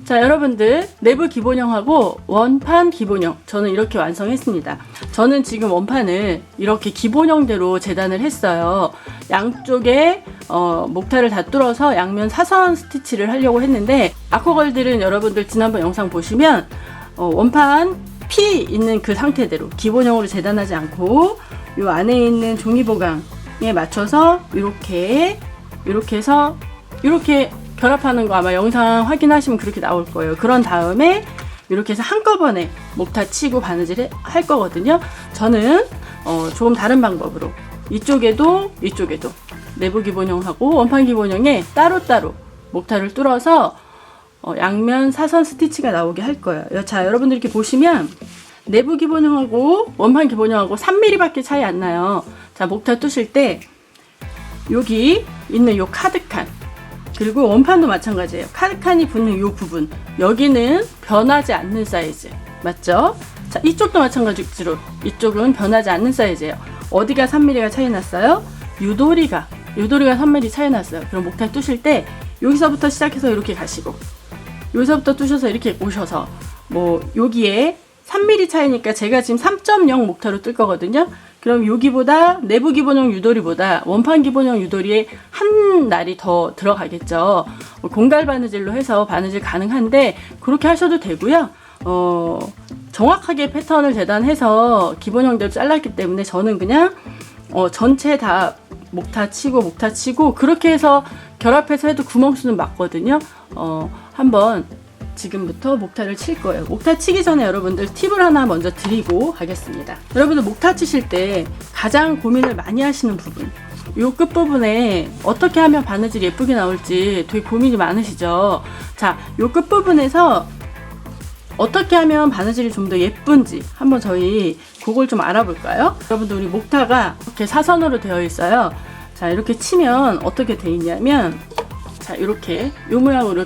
자, 여러분들 내부 기본형하고 원판 기본형 저는 이렇게 완성했습니다. 저는 지금 원판을 이렇게 기본형대로 재단을 했어요. 양쪽에 목타를 다 뚫어서 양면 사선 스티치를 하려고 했는데, 아쿠아걸들은 여러분들 지난번 영상 보시면 원판 피 있는 그 상태대로 기본형으로 재단하지 않고 요 안에 있는 종이 보강에 맞춰서 이렇게 해서 이렇게 결합하는 거 아마 영상 확인하시면 그렇게 나올 거예요. 그런 다음에 이렇게 해서 한꺼번에 목타 치고 바느질 할 거거든요. 저는 조금 다른 방법으로 이쪽에도 내부 기본형하고 원판 기본형에 따로따로 목타를 뚫어서 양면 사선 스티치가 나오게 할 거예요. 자, 여러분들 이렇게 보시면 내부 기본형하고 원판 기본형하고 3mm 밖에 차이 안 나요. 자, 목타 뚫으실 때 여기 있는 요 카드칸, 그리고 원판도 마찬가지예요. 카드칸이 붙는 요 부분, 여기는 변하지 않는 사이즈 맞죠? 자, 이쪽도 마찬가지로 이쪽은 변하지 않는 사이즈예요. 어디가 3mm가 차이 났어요? 유도리가 3mm 차이 났어요. 그럼 목타 뚫으실 때 여기서부터 시작해서 이렇게 가시고, 여기서부터 뚫으셔서 이렇게 오셔서 여기에 3mm 차이니까 제가 지금 3.0 목타로 뜰 거거든요. 그럼 여기보다 내부 기본형 유도리보다 원판 기본형 유도리에 한 날이 더 들어가겠죠. 공갈 바느질로 해서 바느질 가능한데 그렇게 하셔도 되고요. 정확하게 패턴을 재단해서 기본형대로 잘랐기 때문에 저는 그냥 전체 다 목타 치고 그렇게 해서 결합해서 해도 구멍수는 맞거든요. 한번 지금부터 목타를 칠 거예요. 목타 치기 전에 여러분들 팁을 하나 먼저 드리고 가겠습니다. 여러분들 목타 치실 때 가장 고민을 많이 하시는 부분, 요 끝부분에 어떻게 하면 바느질이 예쁘게 나올지 되게 고민이 많으시죠. 자, 요 끝부분에서 어떻게 하면 바느질이 좀 더 예쁜지 한번 저희 그걸 좀 알아볼까요? 여러분들 우리 목타가 이렇게 사선으로 되어 있어요. 자, 이렇게 치면 어떻게 되어 있냐면, 자, 이렇게 요 모양으로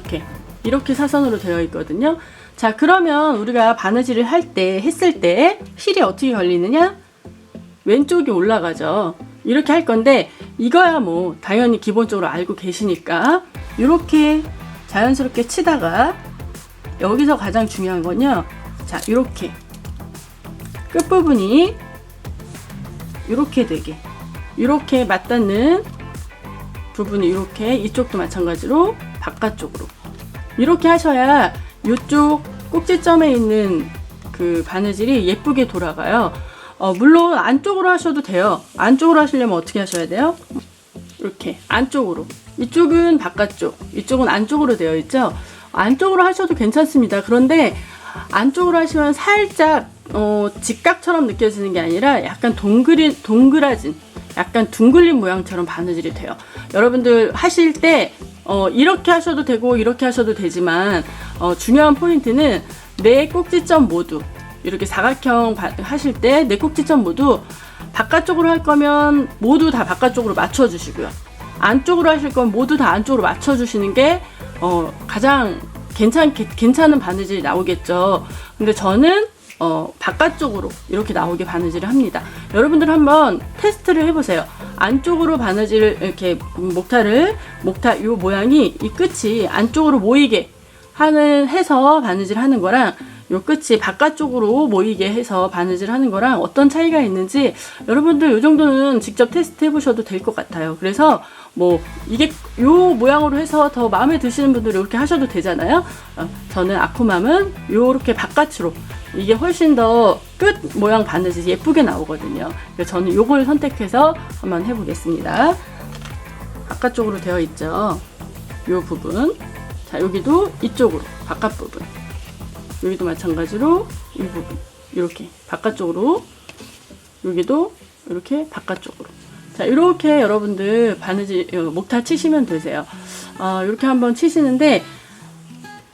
이렇게 사선으로 되어 있거든요. 자, 그러면 우리가 바느질을 했을 때 힐이 어떻게 걸리느냐? 왼쪽이 올라가죠. 이렇게 할 건데 이거야 당연히 기본적으로 알고 계시니까 이렇게 자연스럽게 치다가, 여기서 가장 중요한 건요. 자, 이렇게 끝부분이 이렇게 되게, 이렇게 맞닿는 부분이 이렇게, 이쪽도 마찬가지로 바깥쪽으로 이렇게 하셔야 이쪽 꼭지점에 있는 그 바느질이 예쁘게 돌아가요. 물론 안쪽으로 하셔도 돼요. 안쪽으로 하시려면 어떻게 하셔야 돼요? 이렇게 안쪽으로, 이쪽은 바깥쪽, 이쪽은 안쪽으로 되어 있죠. 안쪽으로 하셔도 괜찮습니다. 그런데 안쪽으로 하시면 살짝 직각처럼 느껴지는 게 아니라 약간 동그라진, 약간 둥글린 모양처럼 바느질이 돼요. 여러분들 하실 때 이렇게 하셔도 되고 이렇게 하셔도 되지만 중요한 포인트는 네 꼭지점 모두, 이렇게 사각형 하실 때 네 꼭지점 모두 바깥쪽으로 할 거면 모두 다 바깥쪽으로 맞춰주시고요. 안쪽으로 하실 건 모두 다 안쪽으로 맞춰주시는 게 가장 괜찮은 바느질이 나오겠죠. 근데 저는 바깥쪽으로 이렇게 나오게 바느질을 합니다. 여러분들 한번 테스트를 해보세요. 안쪽으로 바느질을 이렇게 목타 요 모양이, 이 끝이 안쪽으로 모이게 해서 바느질 하는 거랑 요 끝이 바깥쪽으로 모이게 해서 바느질 하는 거랑 어떤 차이가 있는지 여러분들 요 정도는 직접 테스트 해보셔도 될 것 같아요. 그래서 이게 요 모양으로 해서 더 마음에 드시는 분들은 이렇게 하셔도 되잖아요. 저는 아쿠맘은 요렇게 바깥으로, 이게 훨씬 더 끝 모양 바느질이 예쁘게 나오거든요. 그래서 저는 요걸 선택해서 한번 해보겠습니다. 바깥쪽으로 되어 있죠, 요 부분. 자, 여기도 이쪽으로 바깥 부분, 여기도 마찬가지로 이 부분 이렇게 바깥쪽으로, 여기도 이렇게 바깥쪽으로. 자, 이렇게 여러분들 바느질 목타 치시면 되세요. 이렇게 한번 치시는데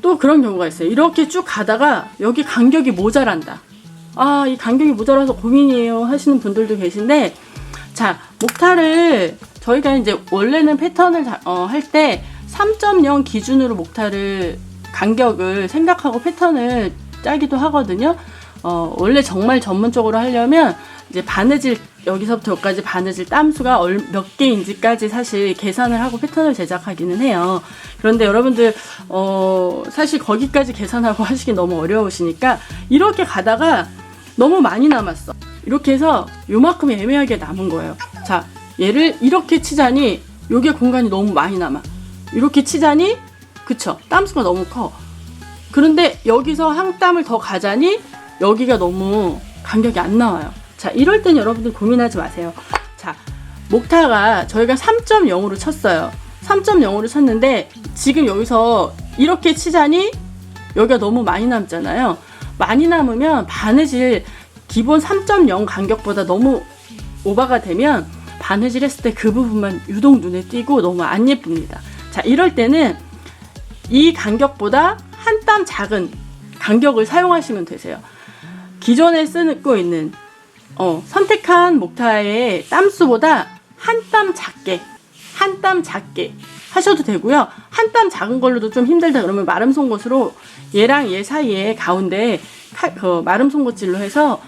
또 그런 경우가 있어요. 이렇게 쭉 가다가 여기 간격이 모자란다. 이 간격이 모자라서 고민이에요 하시는 분들도 계신데, 자, 목타를 저희가 이제 원래는 패턴을 할 때 3.0 기준으로 목타를 간격을 생각하고 패턴을 짜기도 하거든요. 원래 정말 전문적으로 하려면 이제 바느질 여기서부터 여기까지 바느질 땀수가 몇 개인지까지 사실 계산을 하고 패턴을 제작하기는 해요. 그런데 여러분들 사실 거기까지 계산하고 하시기 너무 어려우시니까 이렇게 가다가 너무 많이 남았어. 이렇게 해서 요만큼 애매하게 남은 거예요. 자, 얘를 이렇게 치자니 요게 공간이 너무 많이 남아. 이렇게 치자니 그쵸? 땀수가 너무 커. 그런데 여기서 한 땀을 더 가자니 여기가 너무 간격이 안 나와요. 자, 이럴 땐 여러분들 고민하지 마세요. 자, 목타가 저희가 3.0으로 쳤어요. 3.0으로 쳤는데 지금 여기서 이렇게 치자니 여기가 너무 많이 남잖아요. 많이 남으면 바느질 기본 3.0 간격보다 너무 오버가 되면 바느질 했을 때 그 부분만 유독 눈에 띄고 너무 안 예쁩니다. 자, 이럴 때는 이 간격보다 한 땀 작은 간격을 사용하시면 되세요. 기존에 쓰고 있는 선택한 목타의 땀수보다 한 땀 작게 하셔도 되고요. 한 땀 작은 걸로도 좀 힘들다 그러면 마름 송곳으로 얘랑 얘 사이에 가운데 마름 송곳질로 해서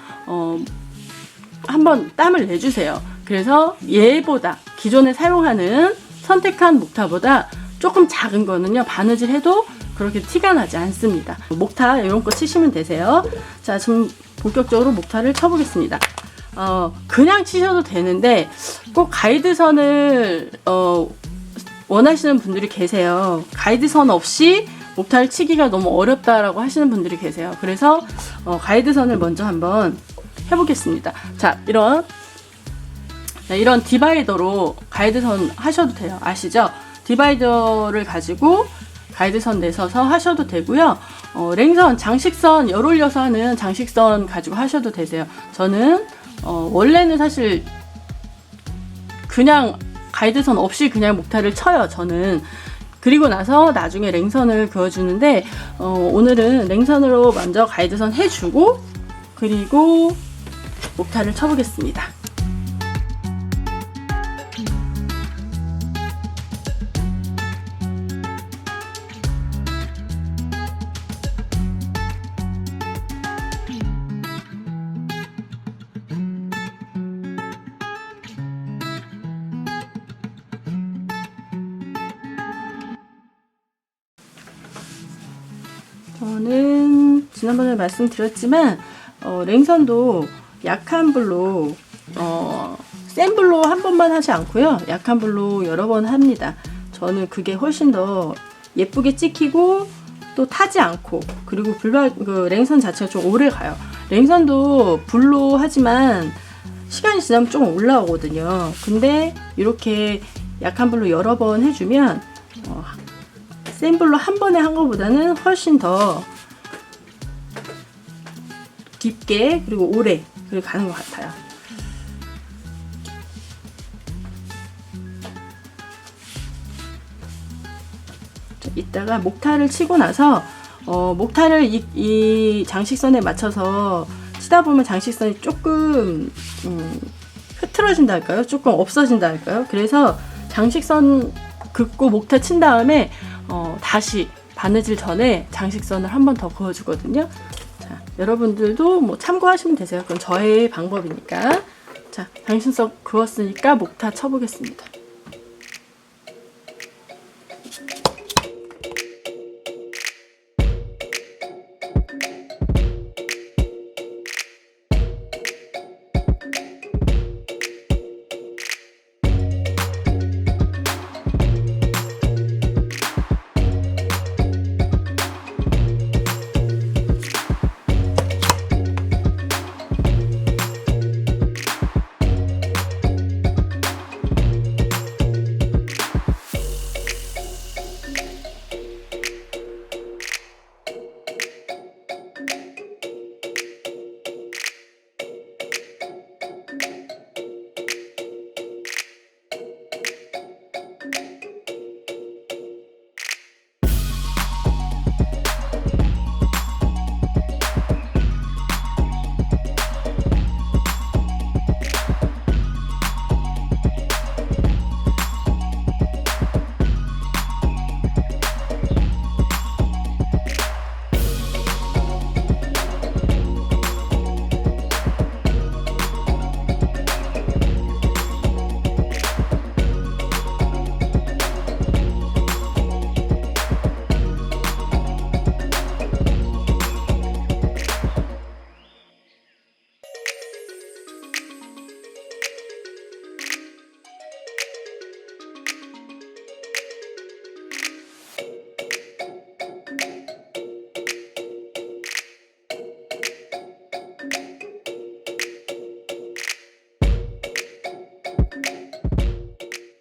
한번 땀을 내주세요. 그래서 얘보다 기존에 사용하는 선택한 목타보다 조금 작은 거는요, 바느질 해도 그렇게 티가 나지 않습니다. 목타 이런 거 치시면 되세요. 자, 지금 본격적으로 목타를 쳐보겠습니다. 그냥 치셔도 되는데 꼭 가이드선을 원하시는 분들이 계세요. 가이드선 없이 목타를 치기가 너무 어렵다라고 하시는 분들이 계세요. 그래서 가이드선을 먼저 한번 해보겠습니다. 자, 이런 디바이더로 가이드선 하셔도 돼요. 아시죠? 디바이더를 가지고 가이드선 내서서 하셔도 되고요. 랭선, 장식선 열 올려서 하는 장식선 가지고 하셔도 되세요. 저는 원래는 사실 그냥 가이드선 없이 그냥 목타를 쳐요. 저는. 그리고 나서 나중에 랭선을 그어주는데 오늘은 랭선으로 먼저 가이드선 해주고 그리고 목타를 쳐보겠습니다. 저는 지난번에 말씀드렸지만 랭선도 약한 불로 센 불로 한 번만 하지 않고요, 약한 불로 여러 번 합니다. 저는 그게 훨씬 더 예쁘게 찍히고 또 타지 않고, 그리고 랭선 자체가 좀 오래 가요. 랭선도 불로 하지만 시간이 지나면 조금 올라오거든요. 근데 이렇게 약한 불로 여러 번 해주면 센 불로 한 번에 한 것보다는 훨씬 더 깊게 그리고 오래 가는 것 같아요. 이따가 목타를 치고 나서 목타를 이 장식선에 맞춰서 치다 보면 장식선이 조금 흐트러진다 할까요? 조금 없어진다 할까요? 그래서 장식선 긋고 목타 친 다음에 다시 바느질 전에 장식선을 한 번 더 그어주거든요. 자, 여러분들도 뭐 참고하시면 되세요. 그건 저의 방법이니까. 자, 장식선 그었으니까 목타 쳐보겠습니다.